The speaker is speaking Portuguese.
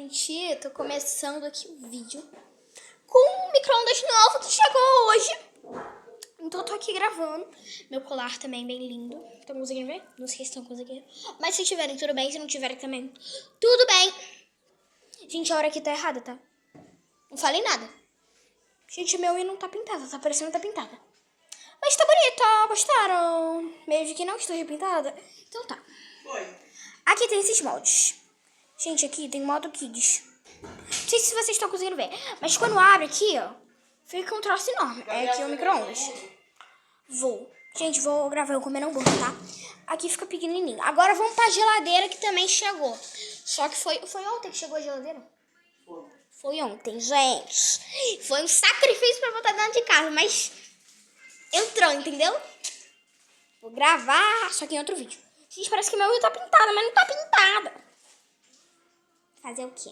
gente, tô começando aqui o vídeo com um micro-ondas novo que chegou hoje. Então eu tô aqui gravando. Meu colar também bem lindo. Estão conseguindo ver? Não sei se estão conseguindo. Mas se tiverem, tudo bem. Se não tiverem também, tudo bem. Gente, a hora aqui tá errada, tá? Não falei nada. Gente, meu não tá pintado. Tá parecendo que tá pintada. Mas tá bonita. Gostaram? Meio de que não estou repintada. Então tá. Aqui tem esses moldes. Gente, aqui tem modo Kids. Não sei se vocês estão conseguindo ver. Mas quando abre aqui, ó, fica um troço enorme. É aqui o micro-ondas. Gente, vou gravar eu comendo hambúrguer, tá? Aqui fica pequenininho. Agora vamos pra geladeira que também chegou. Só que foi ontem que chegou a geladeira? Foi ontem, gente. Foi um sacrifício pra botar dentro de casa, mas entrou, entendeu? Vou gravar, só que em outro vídeo. Gente, parece que meu unha tá pintada, mas não tá pintada. Fazer o quê?